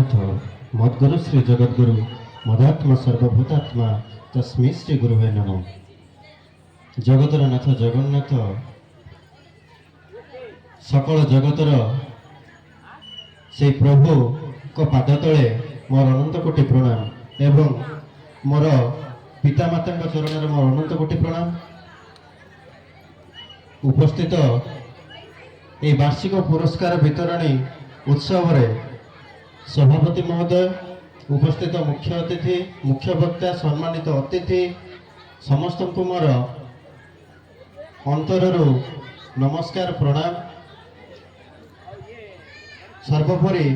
जगन्नाथ मद्गुरु श्री जगद्गुरु मदात्मा सर्वभूतात्मा तस्मै श्री गुरुवे नमः। जगतर नाथ जगन्नाथ सकल जगतर से प्रभु को पाद तले मोर अनंत कोटि प्रणाम एवं मोर पितामाता चरण में मोर अनंत कोटि प्रणाम। उपस्थित ये वार्षिक पुरस्कार वितरणी उत्सव रे सभापति महोदय, उपस्थित मुख्य अतिथि, मुख्य वक्ता, सम्मानित अतिथि समस्त को मोर अंतररू नमस्कार प्रणाम। सर्वोपरि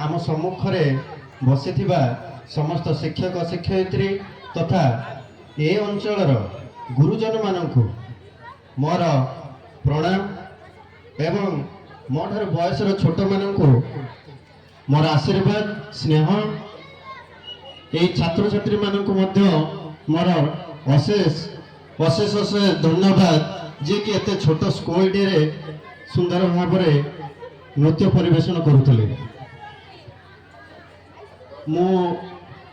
आम सम्मुखरे बसिथिबा समस्त शिक्षक शिक्षयित्री तथा ए अंचलर गुरुजन माननकु मोर प्रणाम एवं मोठार बयसर छोट माननकु मोर आशीर्वाद स्नेह। ये छात्र छात्री माननकु मध्य मोर अशेष अशेष अशेष धन्यवाद जे कि एते छोट स्कूल रे सुंदर भाव नृत्य परिवेशन करुले। मु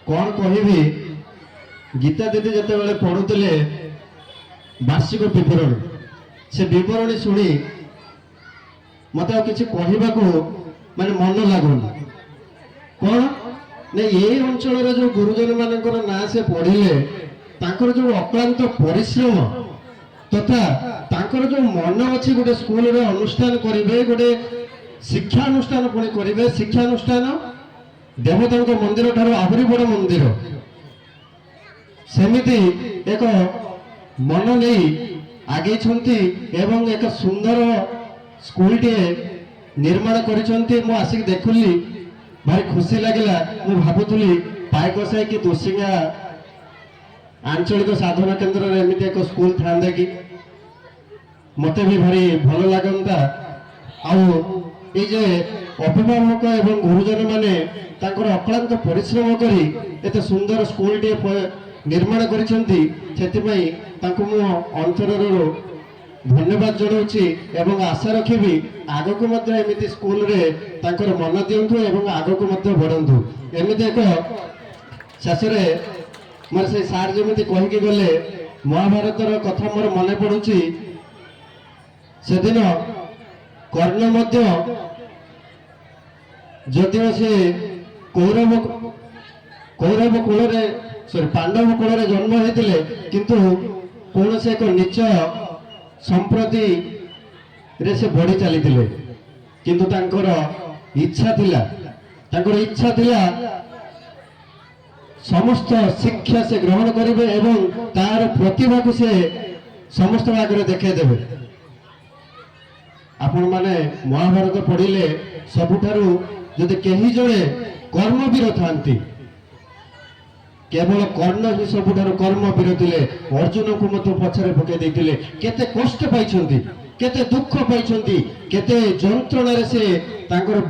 कौन कहबी, गीता दीदी जिते बड़े पढ़ुले वार्षिक विवरणी, से विवरणी शुणी मत किसी कहवाक माने मन लगुनि। कौन ना ये अंचल जो गुरुजन मान ना से पढ़िले तांकर जो अक्लांत परिश्रम तथा तांकर जो मन अच्छी गोटे स्कूल रे अनुष्ठान करेंगे, गोटे शिक्षानुष्ठान पुणी करेंगे। शिक्षानुष्ठान देवता मंदिर ठार आहरी बड़ मंदिर, सेमिति एक मन नहीं आगे एवं एक सुंदर स्कूल टे निर्माण करिसेंती। मु आसिक देखुली भारी खुशी लगिला। मु भाबुतुली पायकसाई कि दोसिंगा आंचलिक साधना केन्द्र रे एमिति एक स्कूल थांदा कि मते भी भारी भल लागंता। आउ ए जे अभिभावक एवं गुरुजन माने तांकर अक्लांत परिश्रम करी एते सुंदर स्कूल टे निर्माण करिसेंती, सेतिपई तांको मु अंतररो धन्यवाद जनाऊँगी एवं आशा रखी आगक एमती स्कूल रे तांकर मन दिंतु एवं आगक बढ़ंतु। एमती एक शेष मोर से सार जमी कहीकि गले महाभारतर कथा मोर मन पड़ुची। से दिन कर्ण जदिव से कौरव कूल सॉरी पांडव कूल जन्म होते किंतु कौन से एक नीच संप्रति रे से बढ़ी चली किंतु तांकर इच्छा थिला समस्त शिक्षा से ग्रहण करेंगे एवं तार प्रतिभा को से समस्त आगे देखेदेवे। आपण माने महाभारत पढ़िले सबुठारु जदि केही जणे कर्मवीर थांती, केवल कर्ण ही सबुठारु कर्मवीर थिले। अर्जुन को मत पछरे पके देथिले, केते कष्ट पाइछंती, केते दुख पाइछंती, केते जंत्रणा रे से तांकर